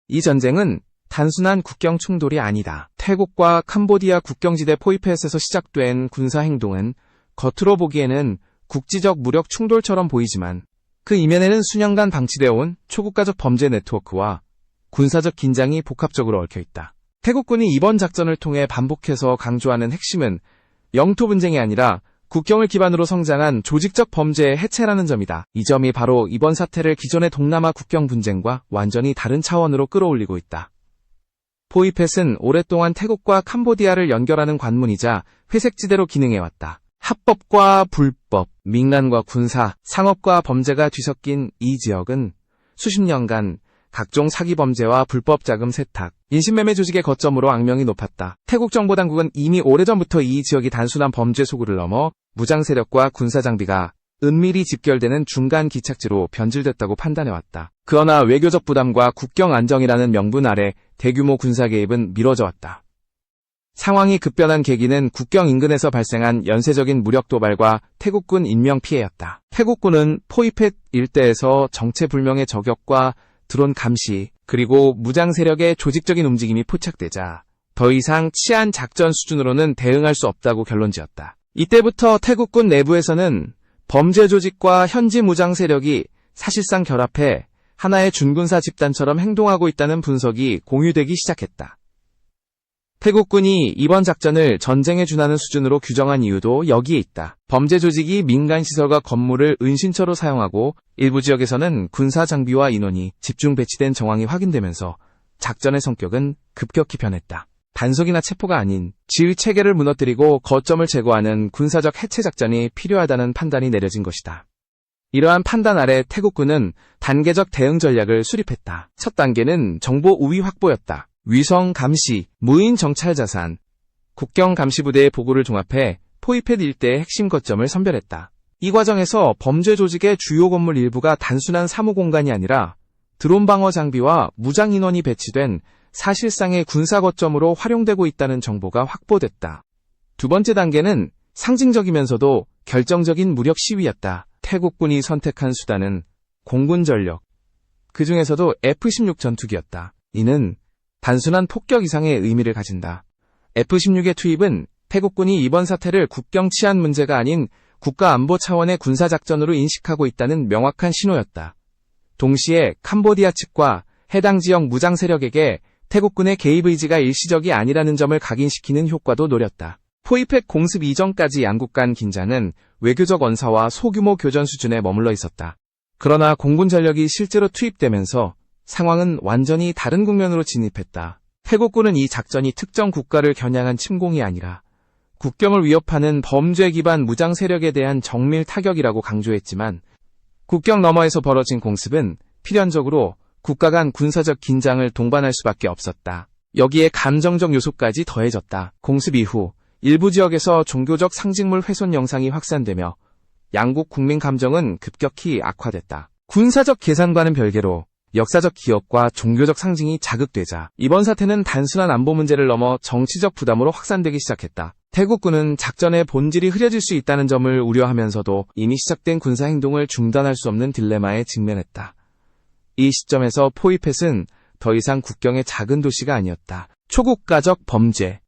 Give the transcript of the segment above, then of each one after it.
이 전쟁은 단순한 국경 충돌이 아니다. 태국과 캄보디아 국경지대 포이펫에서 시작된 군사행동은 겉으로 보기에는 국지적 무력 충돌처럼 보이지만 그 이면에는 수년간 방치되어 온 초국가적 범죄 네트워크와 군사적 긴장이 복합적으로 얽혀있다. 태국군이 이번 작전을 통해 반복해서 강조하는 핵심은 영토 분쟁이 아니라 국경을 기반으로 성장한 조직적 범죄의 해체라는 점이다. 이 점이 바로 이번 사태를 기존의 동남아 국경 분쟁과 완전히 다른 차원으로 끌어올리고 있다. 포이펫은 오랫동안 태국과 캄보디아를 연결하는 관문이자 회색지대로 기능해왔다. 합법과 불법, 민간과 군사, 상업과 범죄가 뒤섞인 이 지역은 수십 년간 각종 사기 범죄와 불법 자금 세탁, 인신매매 조직의 거점으로 악명이 높았다. 태국 정보당국은 이미 오래전부터 이 지역이 단순한 범죄 소굴을 넘어 무장 세력과 군사 장비가 은밀히 집결되는 중간 기착지로 변질됐다고 판단해왔다. 그러나 외교적 부담과 국경 안정이라는 명분 아래 대규모 군사 개입은 미뤄져 왔다. 상황이 급변한 계기는 국경 인근에서 발생한 연쇄적인 무력 도발과 태국군 인명피해였다. 태국군은 포이펫 일대에서 정체불명의 저격과 드론 감시, 그리고 무장 세력의 조직적인 움직임이 포착되자 더 이상 치안 작전 수준으로는 대응할 수 없다고 결론지었다. 이때부터 태국군 내부에서는 범죄 조직과 현지 무장 세력이 사실상 결합해 하나의 준군사 집단처럼 행동하고 있다는 분석이 공유되기 시작했다. 태국군이 이번 작전을 전쟁에 준하는 수준으로 규정한 이유도 여기에 있다. 범죄 조직이 민간 시설과 건물을 은신처로 사용하고 일부 지역에서는 군사 장비와 인원이 집중 배치된 정황이 확인되면서 작전의 성격은 급격히 변했다. 단속이나 체포가 아닌 지휘 체계를 무너뜨리고 거점을 제거하는 군사적 해체 작전이 필요하다는 판단이 내려진 것이다. 이러한 판단 아래 태국군은 단계적 대응 전략을 수립했다. 첫 단계는 정보 우위 확보였다. 위성 감시, 무인 정찰 자산, 국경 감시 부대의 보고를 종합해 포이펫 일대의 핵심 거점을 선별했다. 이 과정에서 범죄 조직의 주요 건물 일부가 단순한 사무 공간이 아니라 드론 방어 장비와 무장 인원이 배치된 사실상의 군사 거점으로 활용되고 있다는 정보가 확보됐다. 두 번째 단계는 상징적이면서도 결정적인 무력 시위였다. 태국군이 선택한 수단은 공군 전력, 그 중에서도 F-16 전투기였다. 이는 단순한 폭격 이상의 의미를 가진다. F-16의 투입은 태국군이 이번 사태를 국경 치안 문제가 아닌 국가 안보 차원의 군사작전으로 인식하고 있다는 명확한 신호였다. 동시에 캄보디아 측과 해당 지역 무장 세력에게 태국군의 개입 의지가 일시적이 아니라는 점을 각인시키는 효과도 노렸다. 포이펫 공습 이전까지 양국 간 긴장은 외교적 언사와 소규모 교전 수준에 머물러 있었다. 그러나 공군 전력이 실제로 투입되면서 상황은 완전히 다른 국면으로 진입했다. 태국군은 이 작전이 특정 국가를 겨냥한 침공이 아니라 국경을 위협하는 범죄 기반 무장 세력에 대한 정밀 타격이라고 강조했지만 국경 너머에서 벌어진 공습은 필연적으로 국가 간 군사적 긴장을 동반할 수밖에 없었다. 여기에 감정적 요소까지 더해졌다. 공습 이후 일부 지역에서 종교적 상징물 훼손 영상이 확산되며 양국 국민 감정은 급격히 악화됐다. 군사적 계산과는 별개로 역사적 기억과 종교적 상징이 자극되자 이번 사태는 단순한 안보 문제를 넘어 정치적 부담으로 확산되기 시작했다. 태국군은 작전의 본질이 흐려질 수 있다는 점을 우려하면서도 이미 시작된 군사행동을 중단할 수 없는 딜레마에 직면했다. 이 시점에서 포이펫은 더 이상 국경의 작은 도시가 아니었다. 초국가적 범죄,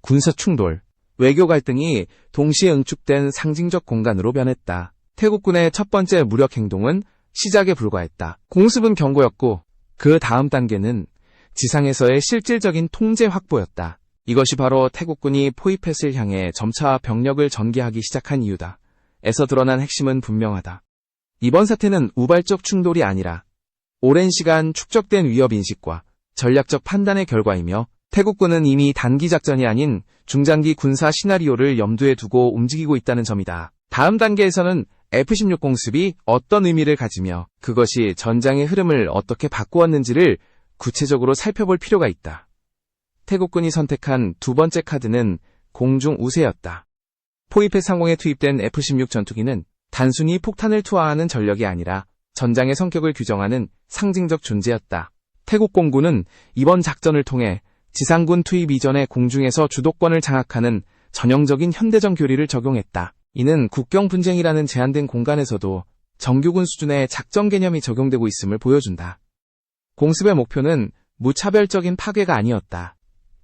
군사 충돌, 외교 갈등이 동시에 응축된 상징적 공간으로 변했다. 태국군의 첫 번째 무력 행동은 시작에 불과했다. 공습은 경고였고 그 다음 단계는 지상에서의 실질적인 통제 확보였다. 이것이 바로 태국군이 포이펫을 향해 점차 병력을 전개하기 시작한 이유다. 에서 드러난 핵심은 분명하다. 이번 사태는 우발적 충돌이 아니라 오랜 시간 축적된 위협인식과 전략적 판단의 결과이며 태국군은 이미 단기 작전이 아닌 중장기 군사 시나리오를 염두에 두고 움직이고 있다는 점이다. 다음 단계에서는 F-16 공습이 어떤 의미를 가지며 그것이 전장의 흐름을 어떻게 바꾸었는지를 구체적으로 살펴볼 필요가 있다. 태국군이 선택한 두 번째 카드는 공중 우세였다. 포이펫 상공에 투입된 F-16 전투기는 단순히 폭탄을 투하하는 전력이 아니라 전장의 성격을 규정하는 상징적 존재였다. 태국 공군은 이번 작전을 통해 지상군 투입 이전에 공중에서 주도권을 장악하는 전형적인 현대전 교리를 적용했다. 이는 국경 분쟁이라는 제한된 공간에서도 정규군 수준의 작전 개념이 적용되고 있음을 보여준다. 공습의 목표는 무차별적인 파괴가 아니었다.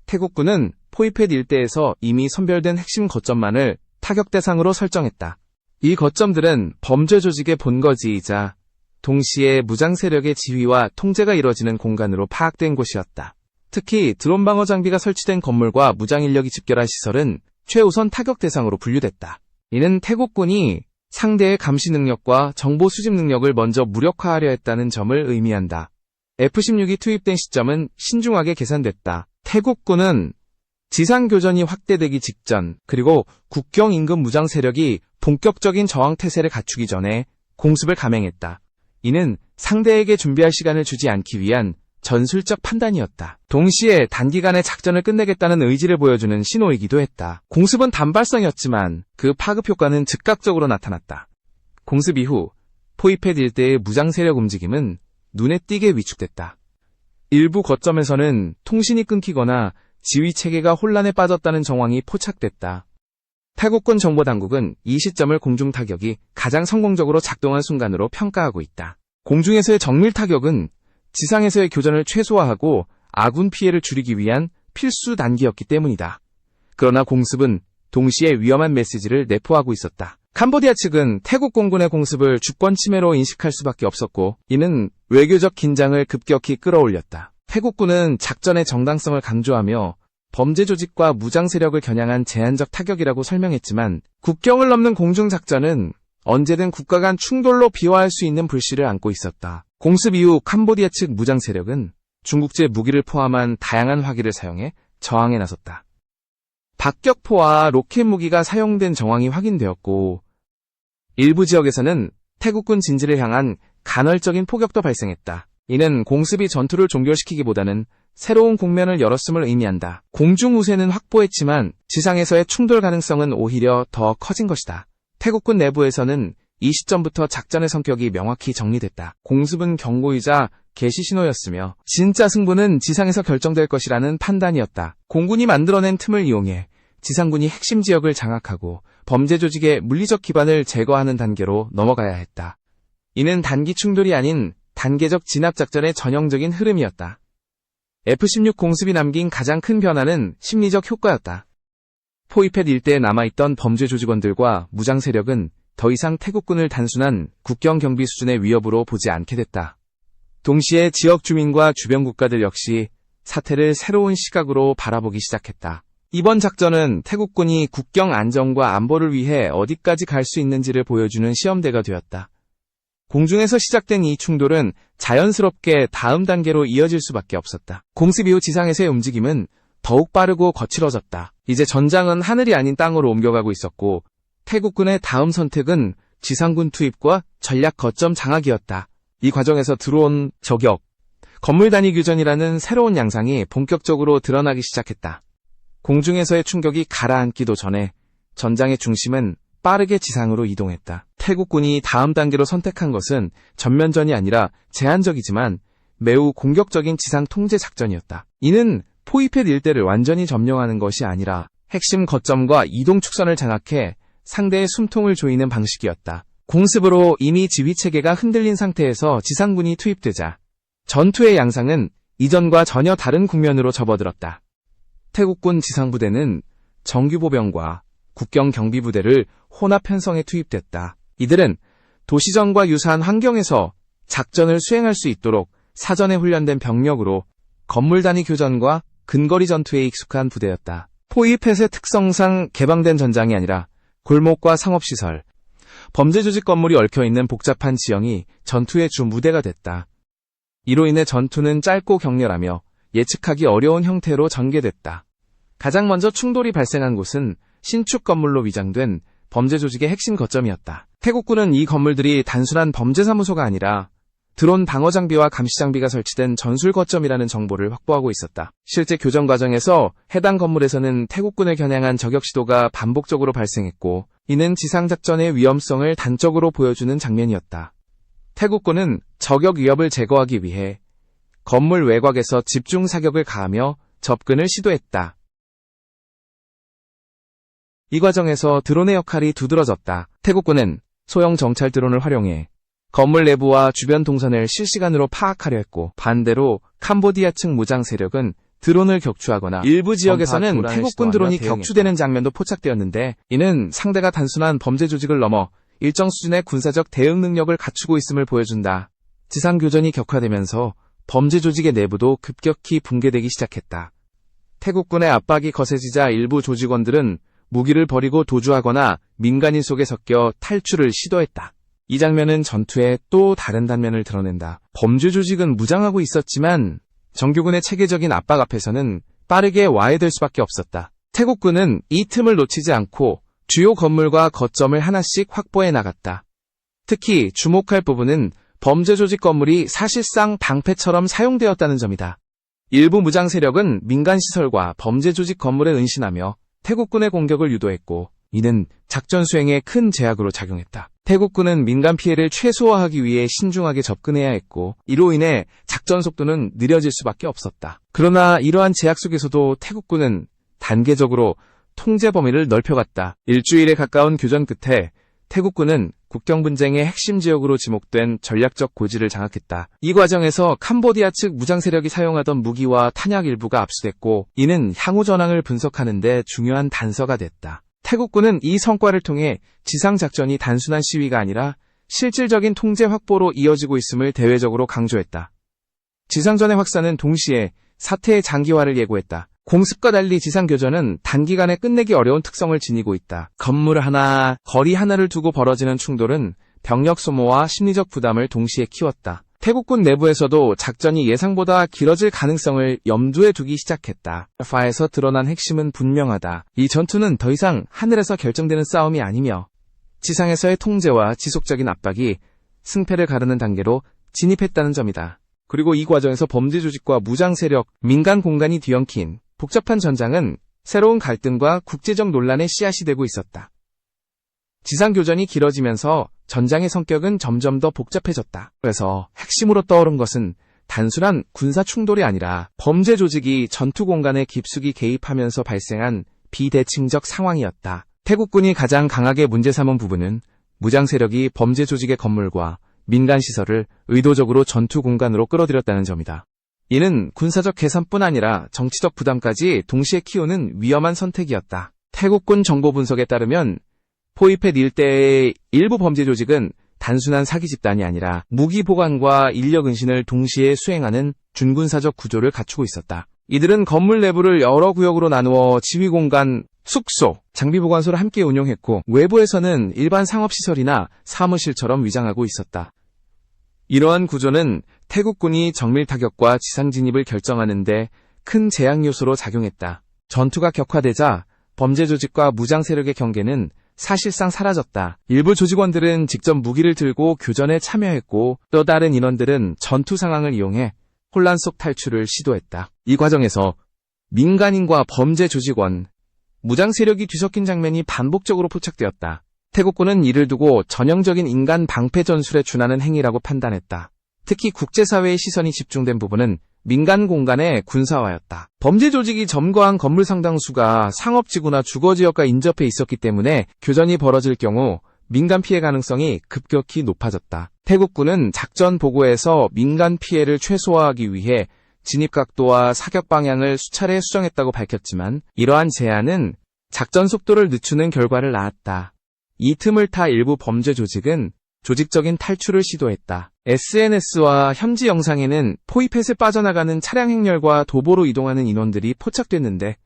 태국군은 포이펫 일대에서 이미 선별된 핵심 거점만을 타격 대상으로 설정했다. 이 거점들은 범죄 조직의 본거지이자 동시에 무장 세력의 지휘와 통제가 이뤄지는 공간으로 파악된 곳이었다. 특히 드론 방어 장비가 설치된 건물과 무장 인력이 집결한 시설은 최우선 타격 대상으로 분류됐다. 이는 태국군이 상대의 감시 능력과 정보 수집 능력을 먼저 무력화하려 했다는 점을 의미한다. F-16이 투입된 시점은 신중하게 계산됐다. 태국군은 지상교전이 확대되기 직전, 그리고 국경 인근 무장 세력이 본격적인 저항 태세를 갖추기 전에 공습을 감행했다. 이는 상대에게 준비할 시간을 주지 않기 위한 전술적 판단이었다. 동시에 단기간에 작전을 끝내겠다는 의지를 보여주는 신호이기도 했다. 공습은 단발성이었지만 그 파급 효과는 즉각적으로 나타났다. 공습 이후 포이펫 일대의 무장 세력 움직임은 눈에 띄게 위축됐다. 일부 거점에서는 통신이 끊기거나 지휘 체계가 혼란에 빠졌다는 정황이 포착됐다. 태국군 정보당국은 이 시점을 공중 타격이 가장 성공적으로 작동한 순간으로 평가하고 있다. 공중에서의 정밀 타격은 지상에서의 교전을 최소화하고 아군 피해를 줄이기 위한 필수 단계였기 때문이다. 그러나 공습은 동시에 위험한 메시지를 내포하고 있었다. 캄보디아 측은 태국 공군의 공습을 주권 침해로 인식할 수밖에 없었고, 이는 외교적 긴장을 급격히 끌어올렸다. 태국군은 작전의 정당성을 강조하며 범죄 조직과 무장 세력을 겨냥한 제한적 타격이라고 설명했지만, 국경을 넘는 공중작전은 언제든 국가 간 충돌로 비화할 수 있는 불씨를 안고 있었다. 공습 이후 캄보디아 측 무장 세력은 중국제 무기를 포함한 다양한 화기를 사용해 저항에 나섰다. 박격포와 로켓 무기가 사용된 정황이 확인되었고, 일부 지역에서는 태국군 진지를 향한 간헐적인 포격도 발생했다. 이는 공습이 전투를 종결시키기보다는 새로운 국면을 열었음을 의미한다. 공중 우세는 확보했지만 지상에서의 충돌 가능성은 오히려 더 커진 것이다. 태국군 내부에서는 이 시점부터 작전의 성격이 명확히 정리됐다. 공습은 경고이자 개시 신호였으며 진짜 승부는 지상에서 결정될 것이라는 판단이었다. 공군이 만들어낸 틈을 이용해 지상군이 핵심 지역을 장악하고 범죄 조직의 물리적 기반을 제거하는 단계로 넘어가야 했다. 이는 단기 충돌이 아닌 단계적 진압작전의 전형적인 흐름이었다. F-16 공습이 남긴 가장 큰 변화는 심리적 효과였다. 포이펫 일대에 남아있던 범죄 조직원들과 무장 세력은 더 이상 태국군을 단순한 국경 경비 수준의 위협으로 보지 않게 됐다. 동시에 지역 주민과 주변 국가들 역시 사태를 새로운 시각으로 바라보기 시작했다. 이번 작전은 태국군이 국경 안정과 안보를 위해 어디까지 갈 수 있는지를 보여주는 시험대가 되었다. 공중에서 시작된 이 충돌은 자연스럽게 다음 단계로 이어질 수밖에 없었다. 공습 이후 지상에서의 움직임은 더욱 빠르고 거칠어졌다. 이제 전장은 하늘이 아닌 땅으로 옮겨가고 있었고, 태국군의 다음 선택은 지상군 투입과 전략 거점 장악이었다. 이 과정에서 드론, 저격, 건물 단위 교전이라는 새로운 양상이 본격적으로 드러나기 시작했다. 공중에서의 충격이 가라앉기도 전에 전장의 중심은 빠르게 지상으로 이동했다. 태국군이 다음 단계로 선택한 것은 전면전이 아니라 제한적이지만 매우 공격적인 지상 통제 작전이었다. 이는 포이펫 일대를 완전히 점령하는 것이 아니라 핵심 거점과 이동 축선을 장악해 상대의 숨통을 조이는 방식이었다. 공습으로 이미 지휘체계가 흔들린 상태에서 지상군이 투입되자 전투의 양상은 이전과 전혀 다른 국면으로 접어들었다. 태국군 지상부대는 정규보병과 국경 경비부대를 혼합 편성에 투입됐다. 이들은 도시전과 유사한 환경에서 작전을 수행할 수 있도록 사전에 훈련된 병력으로 건물 단위 교전과 근거리 전투에 익숙한 부대였다. 포이펫의 특성상 개방된 전장이 아니라 골목과 상업시설, 범죄 조직 건물이 얽혀있는 복잡한 지형이 전투의 주 무대가 됐다. 이로 인해 전투는 짧고 격렬하며 예측하기 어려운 형태로 전개됐다. 가장 먼저 충돌이 발생한 곳은 신축 건물로 위장된 범죄 조직의 핵심 거점이었다. 태국군은 이 건물들이 단순한 범죄사무소가 아니라 드론 방어 장비와 감시 장비가 설치된 전술 거점이라는 정보를 확보하고 있었다. 실제 교전 과정에서 해당 건물에서는 태국군을 겨냥한 저격 시도가 반복적으로 발생했고, 이는 지상작전의 위험성을 단적으로 보여주는 장면이었다. 태국군은 저격 위협을 제거하기 위해 건물 외곽에서 집중 사격을 가하며 접근을 시도했다. 이 과정에서 드론의 역할이 두드러졌다. 태국군은 소형 정찰 드론을 활용해 건물 내부와 주변 동선을 실시간으로 파악하려 했고, 반대로 캄보디아 측 무장 세력은 드론을 격추하거나 일부 지역에서는 태국군 드론이 격추되는 장면도 포착되었는데, 이는 상대가 단순한 범죄 조직을 넘어 일정 수준의 군사적 대응 능력을 갖추고 있음을 보여준다. 지상교전이 격화되면서 범죄 조직의 내부도 급격히 붕괴되기 시작했다. 태국군의 압박이 거세지자 일부 조직원들은 무기를 버리고 도주하거나 민간인 속에 섞여 탈출을 시도했다. 이 장면은 전투의 또 다른 단면을 드러낸다. 범죄 조직은 무장하고 있었지만 정규군의 체계적인 압박 앞에서는 빠르게 와해될 수밖에 없었다. 태국군은 이 틈을 놓치지 않고 주요 건물과 거점을 하나씩 확보해 나갔다. 특히 주목할 부분은 범죄 조직 건물이 사실상 방패처럼 사용되었다는 점이다. 일부 무장 세력은 민간 시설과 범죄 조직 건물에 은신하며 태국군의 공격을 유도했고, 이는 작전 수행에 큰 제약으로 작용했다. 태국군은 민간 피해를 최소화하기 위해 신중하게 접근해야 했고, 이로 인해 작전 속도는 느려질 수밖에 없었다. 그러나 이러한 제약 속에서도 태국군은 단계적으로 통제 범위를 넓혀갔다. 일주일에 가까운 교전 끝에 태국군은 국경 분쟁의 핵심 지역으로 지목된 전략적 고지를 장악했다. 이 과정에서 캄보디아 측 무장 세력이 사용하던 무기와 탄약 일부가 압수됐고, 이는 향후 전황을 분석하는 데 중요한 단서가 됐다. 태국군은 이 성과를 통해 지상작전이 단순한 시위가 아니라 실질적인 통제 확보로 이어지고 있음을 대외적으로 강조했다. 지상전의 확산은 동시에 사태의 장기화를 예고했다. 공습과 달리 지상교전은 단기간에 끝내기 어려운 특성을 지니고 있다. 건물 하나, 거리 하나를 두고 벌어지는 충돌은 병력 소모와 심리적 부담을 동시에 키웠다. 태국군 내부에서도 작전이 예상보다 길어질 가능성을 염두에 두기 시작했다. 알파에서 드러난 핵심은 분명하다. 이 전투는 더 이상 하늘에서 결정되는 싸움이 아니며 지상에서의 통제와 지속적인 압박이 승패를 가르는 단계로 진입했다는 점이다. 그리고 이 과정에서 범죄 조직과 무장 세력, 민간 공간이 뒤엉킨 복잡한 전장은 새로운 갈등과 국제적 논란의 씨앗이 되고 있었다. 지상교전이 길어지면서 전장의 성격은 점점 더 복잡해졌다. 그래서 핵심으로 떠오른 것은 단순한 군사 충돌이 아니라 범죄 조직이 전투 공간에 깊숙이 개입하면서 발생한 비대칭적 상황이었다. 태국군이 가장 강하게 문제 삼은 부분은 무장 세력이 범죄 조직의 건물과 민간 시설을 의도적으로 전투 공간으로 끌어들였다는 점이다. 이는 군사적 계산뿐 아니라 정치적 부담까지 동시에 키우는 위험한 선택이었다. 태국군 정보 분석에 따르면 포이펫 일대의 일부 범죄 조직은 단순한 사기 집단이 아니라 무기 보관과 인력 은신을 동시에 수행하는 준군사적 구조를 갖추고 있었다. 이들은 건물 내부를 여러 구역으로 나누어 지휘 공간, 숙소, 장비 보관소를 함께 운용했고, 외부에서는 일반 상업시설이나 사무실처럼 위장하고 있었다. 이러한 구조는 태국군이 정밀 타격과 지상 진입을 결정하는 데 큰 제약 요소로 작용했다. 전투가 격화되자 범죄 조직과 무장 세력의 경계는 사실상 사라졌다. 일부 조직원들은 직접 무기를 들고 교전에 참여했고, 또 다른 인원들은 전투 상황을 이용해 혼란 속 탈출을 시도했다. 이 과정에서 민간인과 범죄 조직원, 무장 세력이 뒤섞인 장면이 반복적으로 포착되었다. 태국군은 이를 두고 전형적인 인간 방패 전술에 준하는 행위라고 판단했다. 특히 국제사회의 시선이 집중된 부분은 민간 공간의 군사화였다. 범죄 조직이 점거한 건물 상당수가 상업지구나 주거지역과 인접해 있었기 때문에 교전이 벌어질 경우 민간 피해 가능성이 급격히 높아졌다. 태국군은 작전 보고에서 민간 피해를 최소화하기 위해 진입 각도와 사격 방향을 수차례 수정했다고 밝혔지만, 이러한 제안은 작전 속도를 늦추는 결과를 낳았다. 이 틈을 타 일부 범죄 조직은 조직적인 탈출을 시도했다. SNS와 현지 영상에는 포이펫에 빠져나가는 차량 행렬과 도보로 이동하는 인원들이 포착됐는데,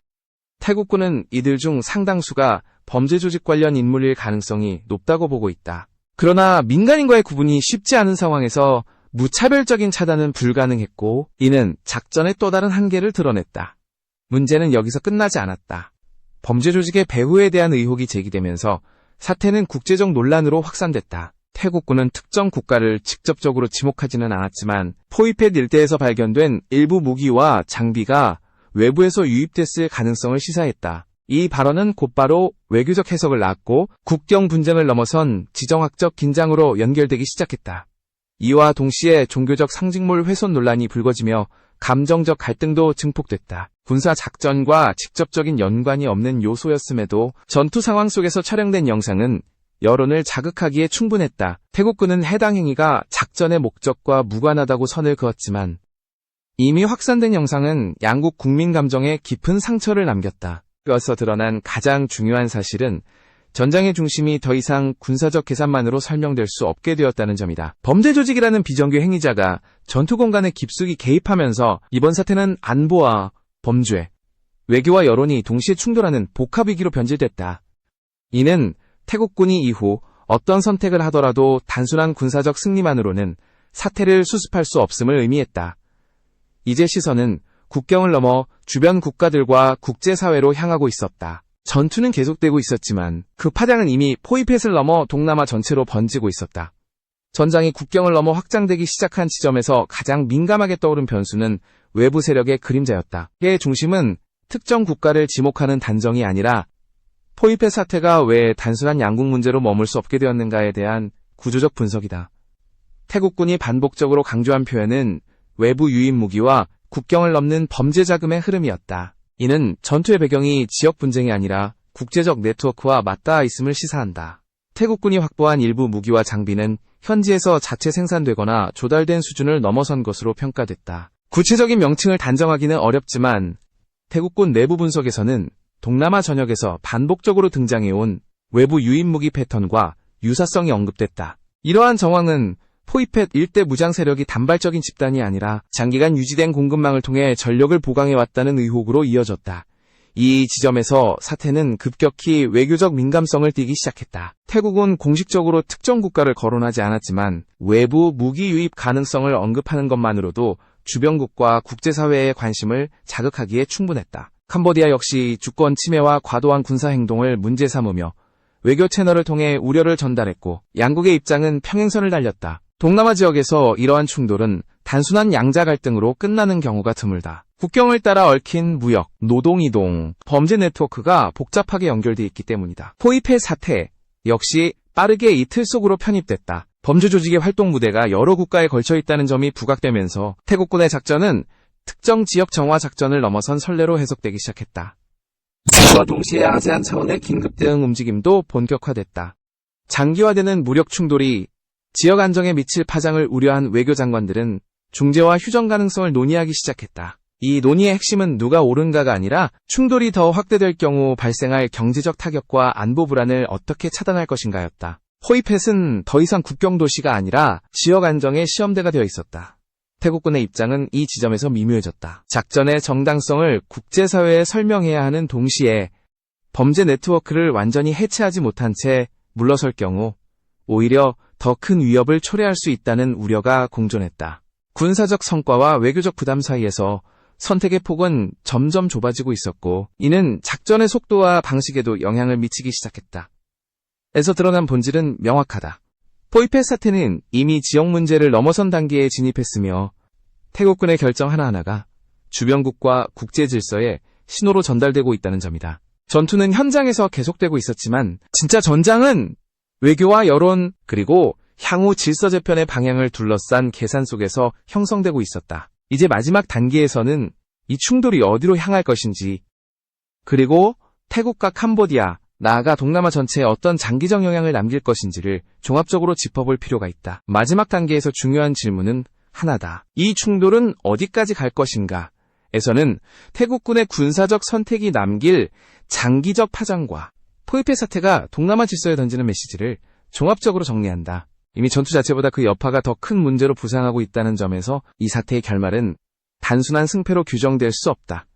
태국군은 이들 중 상당수가 범죄 조직 관련 인물일 가능성이 높다고 보고 있다. 그러나 민간인과의 구분이 쉽지 않은 상황에서 무차별적인 차단은 불가능했고, 이는 작전의 또 다른 한계를 드러냈다. 문제는 여기서 끝나지 않았다. 범죄 조직의 배후에 대한 의혹이 제기되면서 사태는 국제적 논란으로 확산됐다. 태국군은 특정 국가를 직접적으로 지목하지는 않았지만 포이펫 일대에서 발견된 일부 무기와 장비가 외부에서 유입됐을 가능성을 시사했다. 이 발언은 곧바로 외교적 해석을 낳았고 국경 분쟁을 넘어선 지정학적 긴장으로 연결되기 시작했다. 이와 동시에 종교적 상징물 훼손 논란이 불거지며 감정적 갈등도 증폭됐다. 군사 작전과 직접적인 연관이 없는 요소였음에도 전투 상황 속에서 촬영된 영상은 여론을 자극하기에 충분했다. 태국군은 해당 행위가 작전의 목적과 무관하다고 선을 그었지만 이미 확산된 영상은 양국 국민 감정에 깊은 상처를 남겼다. 이어서 드러난 가장 중요한 사실은 전장의 중심이 더 이상 군사적 계산만으로 설명될 수 없게 되었다는 점이다. 범죄 조직이라는 비정규 행위자가 전투 공간에 깊숙이 개입하면서 이번 사태는 안보와 범죄, 외교와 여론이 동시에 충돌하는 복합위기로 변질됐다. 이는 태국군이 이후 어떤 선택을 하더라도 단순한 군사적 승리만으로는 사태를 수습할 수 없음을 의미했다. 이제 시선은 국경을 넘어 주변 국가들과 국제사회로 향하고 있었다. 전투는 계속되고 있었지만 그 파장은 이미 포이펫을 넘어 동남아 전체로 번지고 있었다. 전장이 국경을 넘어 확장되기 시작한 지점에서 가장 민감하게 떠오른 변수는 외부 세력의 그림자였다. 이의 중심은 특정 국가를 지목하는 단정이 아니라 포이펫 사태가 왜 단순한 양국 문제로 머물 수 없게 되었는가에 대한 구조적 분석이다. 태국군이 반복적으로 강조한 표현은 외부 유인 무기와 국경을 넘는 범죄 자금의 흐름이었다. 이는 전투의 배경이 지역 분쟁이 아니라 국제적 네트워크와 맞닿아 있음을 시사한다. 태국군이 확보한 일부 무기와 장비는 현지에서 자체 생산되거나 조달된 수준을 넘어선 것으로 평가됐다. 구체적인 명칭을 단정하기는 어렵지만 태국군 내부 분석에서는 동남아 전역에서 반복적으로 등장해온 외부 유인 무기 패턴과 유사성이 언급됐다. 이러한 정황은 포이펫 일대 무장 세력이 단발적인 집단이 아니라 장기간 유지된 공급망을 통해 전력을 보강해왔다는 의혹으로 이어졌다. 이 지점에서 사태는 급격히 외교적 민감성을 띠기 시작했다. 태국은 공식적으로 특정 국가를 거론하지 않았지만 외부 무기 유입 가능성을 언급하는 것만으로도 주변국과 국제사회의 관심을 자극하기에 충분했다. 캄보디아 역시 주권 침해와 과도한 군사 행동을 문제 삼으며 외교 채널을 통해 우려를 전달했고 양국의 입장은 평행선을 달렸다. 동남아 지역에서 이러한 충돌은 단순한 양자 갈등으로 끝나는 경우가 드물다. 국경을 따라 얽힌 무역, 노동이동, 범죄 네트워크가 복잡하게 연결되어 있기 때문이다. 포이펫 사태 역시 빠르게 이틀 속으로 편입됐다. 범죄 조직의 활동 무대가 여러 국가에 걸쳐 있다는 점이 부각되면서 태국군의 작전은 특정 지역 정화 작전을 넘어선 선례로 해석되기 시작했다. 이와 동시에 아세안 차원의 긴급 대응 움직임도 본격화됐다. 장기화되는 무력 충돌이 지역 안정에 미칠 파장을 우려한 외교장관들은 중재와 휴전 가능성을 논의하기 시작했다. 이 논의의 핵심은 누가 옳은가가 아니라 충돌이 더 확대될 경우 발생할 경제적 타격과 안보 불안을 어떻게 차단할 것인가였다. 포이펫은 더 이상 국경 도시가 아니라 지역 안정의 시험대가 되어 있었다. 태국군의 입장은 이 지점에서 미묘해졌다. 작전의 정당성을 국제사회에 설명해야 하는 동시에 범죄 네트워크를 완전히 해체하지 못한 채 물러설 경우 오히려 더 큰 위협을 초래할 수 있다는 우려가 공존했다. 군사적 성과와 외교적 부담 사이에서 선택의 폭은 점점 좁아지고 있었고 이는 작전의 속도와 방식에도 영향을 미치기 시작했다. 에서 드러난 본질은 명확하다. 포이펫 사태는 이미 지역 문제를 넘어선 단계에 진입했으며 태국군의 결정 하나하나가 주변국과 국제 질서에 신호로 전달되고 있다는 점이다. 전투는 현장에서 계속되고 있었지만 진짜 전장은 외교와 여론 그리고 향후 질서 재편의 방향을 둘러싼 계산 속에서 형성되고 있었다. 이제 마지막 단계에서는 이 충돌이 어디로 향할 것인지 그리고 태국과 캄보디아 나아가 동남아 전체에 어떤 장기적 영향을 남길 것인지를 종합적으로 짚어볼 필요가 있다. 마지막 단계에서 중요한 질문은 하나다. 이 충돌은 어디까지 갈 것인가? 에서는 태국군의 군사적 선택이 남길 장기적 파장과 포이펫 사태가 동남아 질서에 던지는 메시지를 종합적으로 정리한다. 이미 전투 자체보다 그 여파가 더 큰 문제로 부상하고 있다는 점에서 이 사태의 결말은 단순한 승패로 규정될 수 없다.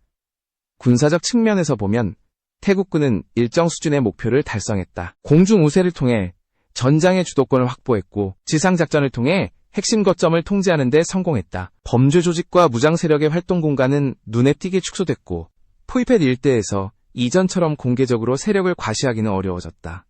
군사적 측면에서 보면 태국군은 일정 수준의 목표를 달성했다. 공중 우세를 통해 전장의 주도권을 확보했고 지상 작전을 통해 핵심 거점을 통제하는 데 성공했다. 범죄 조직과 무장 세력의 활동 공간은 눈에 띄게 축소됐고 포이펫 일대에서 이전처럼 공개적으로 세력을 과시하기는 어려워졌다.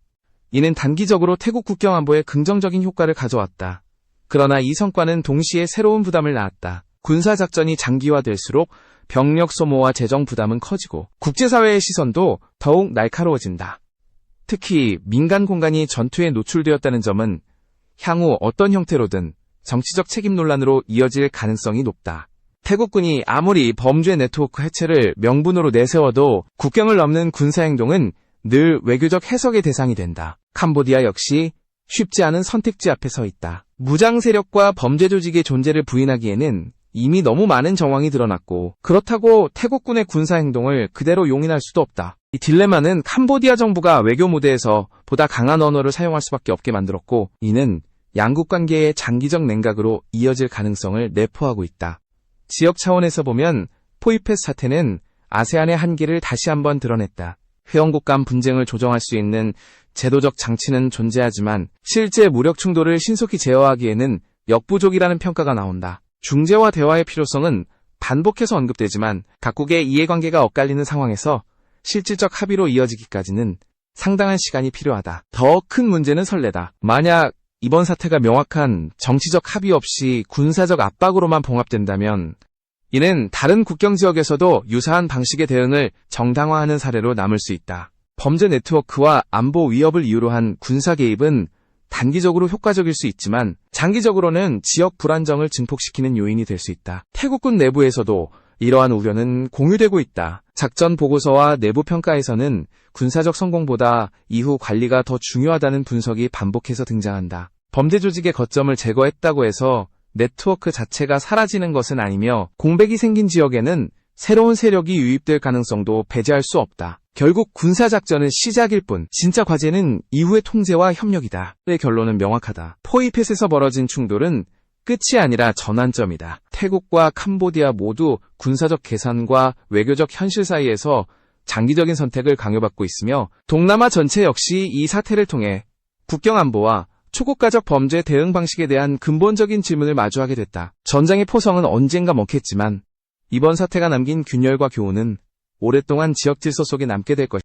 이는 단기적으로 태국 국경 안보에 긍정적인 효과를 가져왔다. 그러나 이 성과는 동시에 새로운 부담을 낳았다. 군사작전이 장기화될수록 병력 소모와 재정 부담은 커지고 국제사회의 시선도 더욱 날카로워진다. 특히 민간 공간이 전투에 노출되었다는 점은 향후 어떤 형태로든 정치적 책임 논란으로 이어질 가능성이 높다. 태국군이 아무리 범죄 네트워크 해체를 명분으로 내세워도 국경을 넘는 군사행동은 늘 외교적 해석의 대상이 된다. 캄보디아 역시 쉽지 않은 선택지 앞에 서 있다. 무장 세력과 범죄 조직의 존재를 부인하기에는 이미 너무 많은 정황이 드러났고, 그렇다고 태국군의 군사 행동을 그대로 용인할 수도 없다. 이 딜레마는 캄보디아 정부가 외교 무대에서 보다 강한 언어를 사용할 수밖에 없게 만들었고, 이는 양국 관계의 장기적 냉각으로 이어질 가능성을 내포하고 있다. 지역 차원에서 보면 포이페스 사태는 아세안의 한계를 다시 한번 드러냈다. 회원국 간 분쟁을 조정할 수 있는 제도적 장치는 존재하지만 실제 무력 충돌을 신속히 제어하기에는 역부족이라는 평가가 나온다. 중재와 대화의 필요성은 반복해서 언급되지만 각국의 이해관계가 엇갈리는 상황에서 실질적 합의로 이어지기까지는 상당한 시간이 필요하다. 더 큰 문제는 선례다. 만약 이번 사태가 명확한 정치적 합의 없이 군사적 압박으로만 봉합된다면 이는 다른 국경 지역에서도 유사한 방식의 대응을 정당화하는 사례로 남을 수 있다. 범죄 네트워크와 안보 위협을 이유로 한 군사 개입은 단기적으로 효과적일 수 있지만 장기적으로는 지역 불안정을 증폭시키는 요인이 될 수 있다. 태국군 내부에서도 이러한 우려는 공유되고 있다. 작전 보고서와 내부 평가에서는 군사적 성공보다 이후 관리가 더 중요하다는 분석이 반복해서 등장한다. 범죄 조직의 거점을 제거했다고 해서 네트워크 자체가 사라지는 것은 아니며 공백이 생긴 지역에는 새로운 세력이 유입될 가능성도 배제할 수 없다. 결국 군사작전은 시작일 뿐 진짜 과제는 이후의 통제와 협력이다. 의 결론은 명확하다. 포이펫에서 벌어진 충돌은 끝이 아니라 전환점이다. 태국과 캄보디아 모두 군사적 계산과 외교적 현실 사이에서 장기적인 선택을 강요받고 있으며 동남아 전체 역시 이 사태를 통해 국경 안보와 초국가적 범죄 대응 방식에 대한 근본적인 질문을 마주하게 됐다. 전장의 포성은 언젠가 먹혔지만 이번 사태가 남긴 균열과 교훈은 오랫동안 지역 질서 속에 남게 될 것이다.